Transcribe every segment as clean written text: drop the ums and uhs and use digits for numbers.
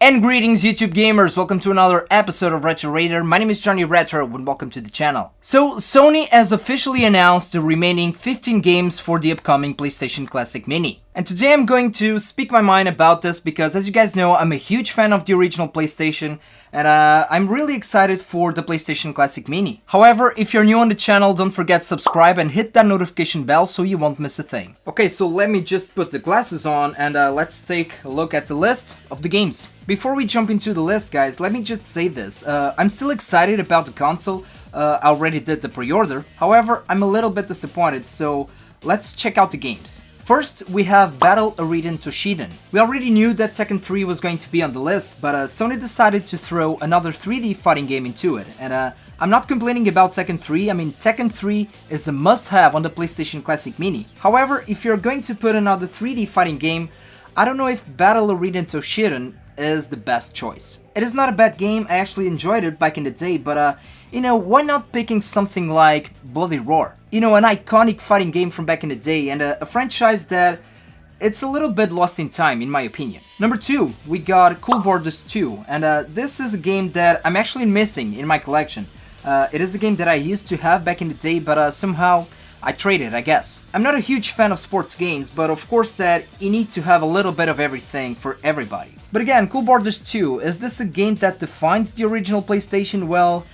And greetings YouTube gamers, welcome to another episode of Retro Raider. My name is Johnny Retro and welcome to the channel. So Sony has officially announced the remaining 15 games for the upcoming PlayStation Classic Mini. And today I'm going to speak my mind about this because as you guys know, I'm a huge fan of the original PlayStation and I'm really excited for the PlayStation Classic Mini. However, if you're new on the channel, don't forget to subscribe and hit that notification bell so you won't miss a thing. Okay, so let me just put the glasses on and let's take a look at the list of the games. Before we jump into the list, guys, let me just say this. I'm still excited about the console. I already did the pre-order. However, I'm a little bit disappointed, so let's check out the games. First, we have Battle Arena Toshinden. We already knew that Tekken 3 was going to be on the list, but Sony decided to throw another 3D fighting game into it. And I'm not complaining about Tekken 3, I mean Tekken 3 is a must-have on the PlayStation Classic Mini. However, if you're going to put another 3D fighting game, I don't know if Battle Arena Toshinden is the best choice. It is not a bad game, I actually enjoyed it back in the day, but you know, why not picking something like Bloody Roar? You know, an iconic fighting game from back in the day and a franchise that it's a little bit lost in time in my opinion. Number 2, we got Cool Borders 2 and this is a game that I'm actually missing in my collection. It is a game that I used to have back in the day, but somehow I traded, I guess. I'm not a huge fan of sports games, but of course that you need to have a little bit of everything for everybody. But again, Cool Borders 2, is this a game that defines the original PlayStation? Well,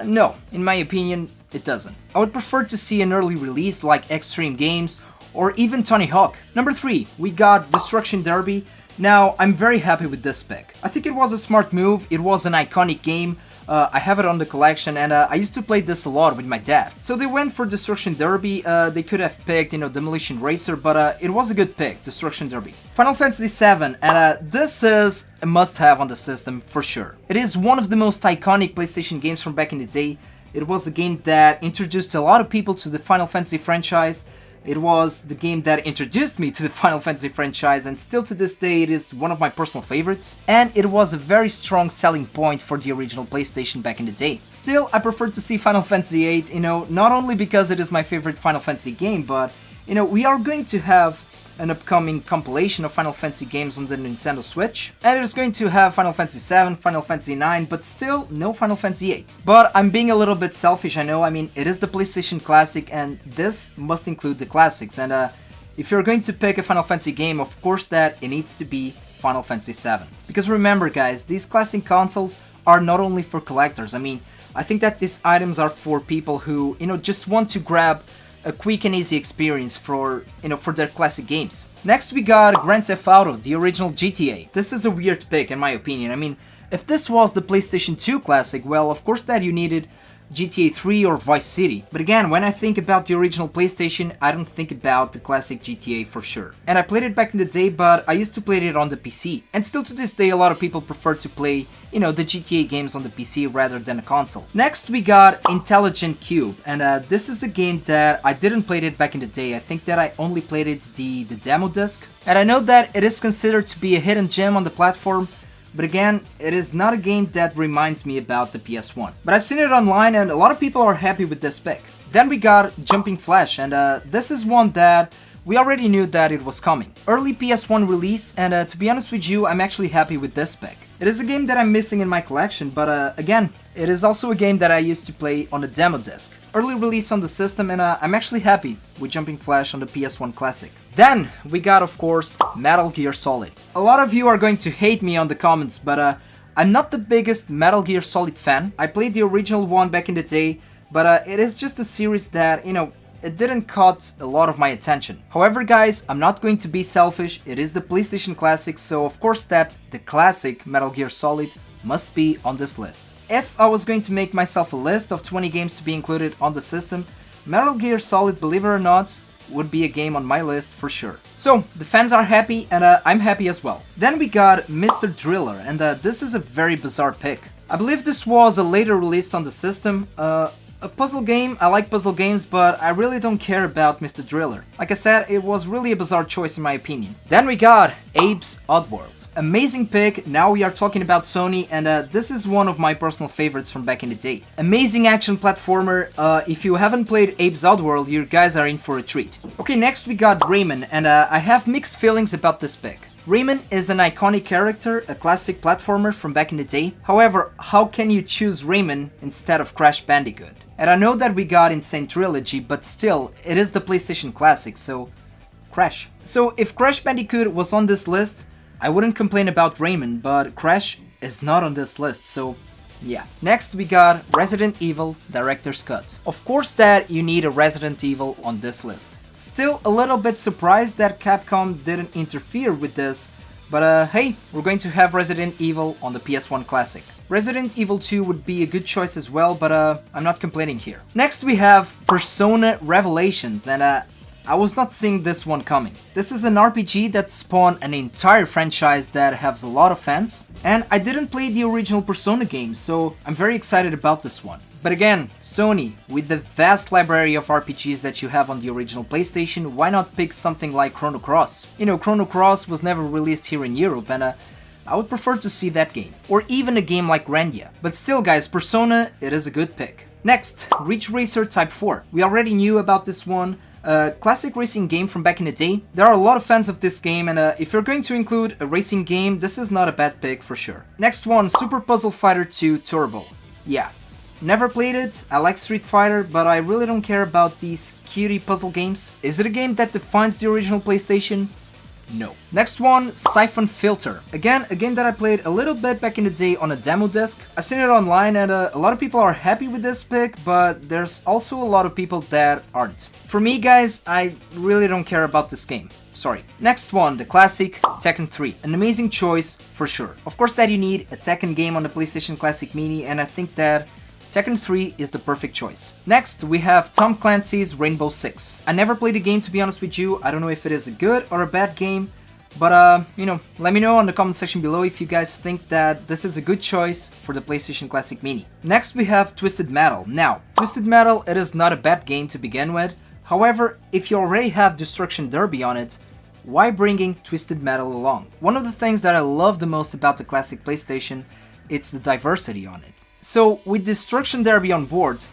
no, in my opinion, it doesn't. I would prefer to see an early release like Extreme Games or even Tony Hawk. Number 3, we got Destruction Derby. Now, I'm very happy with this pick. I think it was a smart move, it was an iconic game. I have it on the collection and I used to play this a lot with my dad. So they went for Destruction Derby, they could have picked, you know, Demolition Racer, but it was a good pick, Destruction Derby. Final Fantasy VII, and this is a must-have on the system for sure. It is one of the most iconic PlayStation games from back in the day. It was a game that introduced a lot of people to the Final Fantasy franchise. It was the game that introduced me to the Final Fantasy franchise and still to this day it is one of my personal favorites. And it was a very strong selling point for the original PlayStation back in the day. Still, I prefer to see Final Fantasy VIII, you know, not only because it is my favorite Final Fantasy game, but, you know, we are going to have an upcoming compilation of Final Fantasy games on the Nintendo Switch. And it is going to have Final Fantasy VII, Final Fantasy IX, but still no Final Fantasy VIII. But I'm being a little bit selfish, I know, I mean, it is the PlayStation Classic and this must include the classics. And if you're going to pick a Final Fantasy game, of course that it needs to be Final Fantasy VII. Because remember guys, these classic consoles are not only for collectors, I mean, I think that these items are for people who, you know, just want to grab a quick and easy experience for, you know, for their classic games. Next we got Grand Theft Auto, the original GTA. This is a weird pick in my opinion. I mean, if this was the PlayStation 2 classic, well, of course that you needed GTA 3 or Vice City. But again, when I think about the original PlayStation, I don't think about the classic GTA for sure. And I played it back in the day, but I used to play it on the PC. And still to this day, a lot of people prefer to play, you know, the GTA games on the PC rather than a console. Next, we got Intelligent Cube. And this is a game that I didn't play it back in the day. I think that I only played it the demo disc. And I know that it is considered to be a hidden gem on the platform. But again, it is not a game that reminds me about the PS1. But I've seen it online and a lot of people are happy with this pick. Then we got Jumping Flash, and this is one that we already knew that it was coming. Early PS1 release, and to be honest with you, I'm actually happy with this pick. It is a game that I'm missing in my collection, but again, it is also a game that I used to play on the demo disc. Early release on the system, and I'm actually happy with Jumping Flash on the PS1 Classic. Then, we got, of course, Metal Gear Solid. A lot of you are going to hate me on the comments, but I'm not the biggest Metal Gear Solid fan. I played the original one back in the day, but it is just a series that, you know, it didn't caught a lot of my attention. However guys, I'm not going to be selfish, it is the PlayStation Classic, so of course that the classic Metal Gear Solid must be on this list. If I was going to make myself a list of 20 games to be included on the system, Metal Gear Solid, believe it or not, would be a game on my list for sure. So, the fans are happy and I'm happy as well. Then we got Mr. Driller, and this is a very bizarre pick. I believe this was a later release on the system. A puzzle game, I like puzzle games, but I really don't care about Mr. Driller. Like I said, it was really a bizarre choice in my opinion. Then we got Abe's Oddworld. Amazing pick, now we are talking about Sony, and this is one of my personal favorites from back in the day. Amazing action platformer, if you haven't played Abe's Oddworld, you guys are in for a treat. Okay, next we got Rayman, and I have mixed feelings about this pick. Rayman is an iconic character, a classic platformer from back in the day. However, how can you choose Rayman instead of Crash Bandicoot? And I know that we got Insane Trilogy, but still, it is the PlayStation Classic, so Crash. So if Crash Bandicoot was on this list, I wouldn't complain about Rayman, but Crash is not on this list, so yeah. Next we got Resident Evil Director's Cut. Of course that you need a Resident Evil on this list. Still a little bit surprised that Capcom didn't interfere with this, but hey, we're going to have Resident Evil on the PS1 Classic. Resident Evil 2 would be a good choice as well, but I'm not complaining here. Next we have Persona Revelations, and I was not seeing this one coming. This is an RPG that spawned an entire franchise that has a lot of fans, and I didn't play the original Persona game, so I'm very excited about this one. But again, Sony, with the vast library of RPGs that you have on the original PlayStation, why not pick something like Chrono Cross? You know, Chrono Cross was never released here in Europe, and I would prefer to see that game. Or even a game like Grandia. But still guys, Persona, it is a good pick. Next, Ridge Racer Type 4. We already knew about this one. Classic racing game from back in the day. There are a lot of fans of this game, and if you're going to include a racing game, this is not a bad pick for sure. Next one, Super Puzzle Fighter 2 Turbo. Yeah. Never played it, I like Street Fighter, but I really don't care about these cutie puzzle games. Is it a game that defines the original PlayStation? No. Next one, Siphon Filter. Again, a game that I played a little bit back in the day on a demo disc. I've seen it online and a lot of people are happy with this pick, but there's also a lot of people that aren't. For me guys, I really don't care about this game. Sorry. Next one, the classic Tekken 3. An amazing choice for sure. Of course that you need a Tekken game on the PlayStation Classic Mini, and I think that Tekken 3 is the perfect choice. Next, we have Tom Clancy's Rainbow Six. I never played the game, to be honest with you. I don't know if it is a good or a bad game, but you know, let me know in the comment section below if you guys think that this is a good choice for the PlayStation Classic Mini. Next, we have Twisted Metal. Now, Twisted Metal, it is not a bad game to begin with. However, if you already have Destruction Derby on it, why bringing Twisted Metal along? One of the things that I love the most about the classic PlayStation, it's the diversity on it. So with Destruction Derby on board,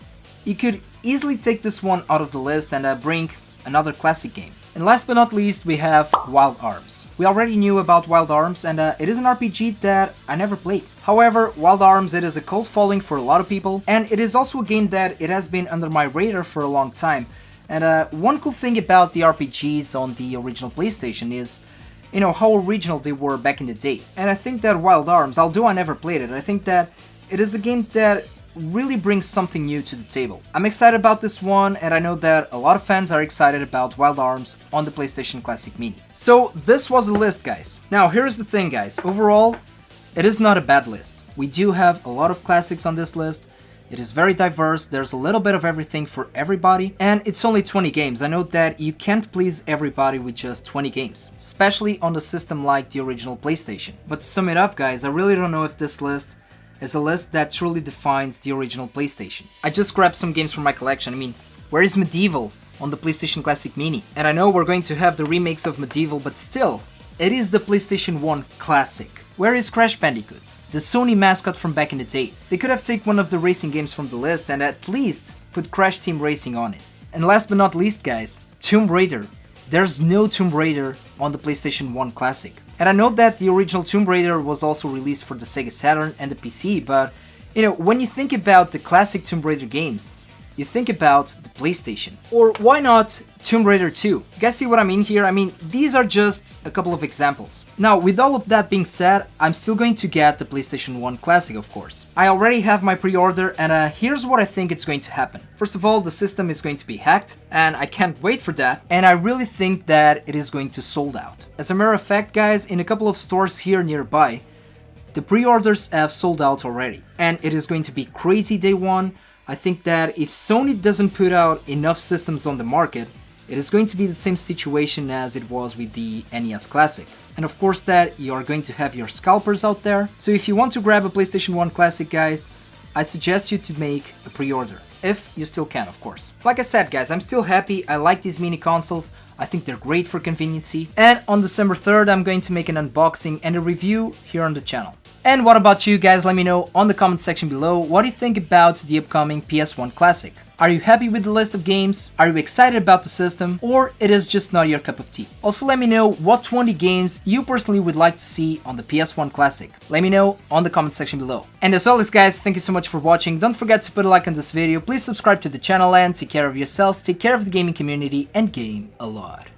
you could easily take this one out of the list and bring another classic game. And last but not least, we have Wild Arms. We already knew about Wild Arms, and it is an RPG that I never played. However, Wild Arms, it is a cult following for a lot of people, and it is also a game that it has been under my radar for a long time. And one cool thing about the RPGs on the original PlayStation is, you know, how original they were back in the day. And I think that Wild Arms, although I never played it, I think that it is a game that really brings something new to the table. I'm excited about this one, and I know that a lot of fans are excited about Wild Arms on the PlayStation Classic Mini. So this was the list, guys. Now here's the thing, guys. Overall, it is not a bad list. We do have a lot of classics on this list. It is very diverse, there's a little bit of everything for everybody, and it's only 20 games. I know that you can't please everybody with just 20 games, especially on a system like the original PlayStation. But to sum it up, guys, I really don't know if this list is a list that truly defines the original PlayStation. I just grabbed some games from my collection. I mean, where is Medieval on the PlayStation Classic Mini? And I know we're going to have the remakes of Medieval, but still, it is the PlayStation 1 Classic. Where is Crash Bandicoot, the Sony mascot from back in the day? They could have taken one of the racing games from the list and at least put Crash Team Racing on it. And last but not least, guys, Tomb Raider. There's no Tomb Raider on the PlayStation 1 Classic. And I know that the original Tomb Raider was also released for the Sega Saturn and the PC, but you know, when you think about the classic Tomb Raider games, you think about the PlayStation. Or why not Tomb Raider 2? You guys see what I mean here? I mean, these are just a couple of examples. Now, with all of that being said, I'm still going to get the PlayStation 1 Classic, of course. I already have my pre-order, and here's what I think it's going to happen. First of all, the system is going to be hacked, and I can't wait for that, and I really think that it is going to sold out. As a matter of fact, guys, in a couple of stores here nearby, the pre-orders have sold out already, and it is going to be crazy day one. I think that if Sony doesn't put out enough systems on the market, it is going to be the same situation as it was with the NES Classic. And of course that you are going to have your scalpers out there. So if you want to grab a PlayStation 1 Classic, guys, I suggest you to make a pre-order. If you still can, of course. Like I said, guys, I'm still happy. I like these mini consoles. I think they're great for conveniency. And on December 3rd, I'm going to make an unboxing and a review here on the channel. And what about you guys? Let me know on the comment section below what do you think about the upcoming PS1 Classic. Are you happy with the list of games? Are you excited about the system? Or it is just not your cup of tea? Also let me know what 20 games you personally would like to see on the PS1 Classic. Let me know on the comment section below. And as always guys, thank you so much for watching. Don't forget to put a like on this video, please subscribe to the channel and take care of yourselves, take care of the gaming community and game a lot.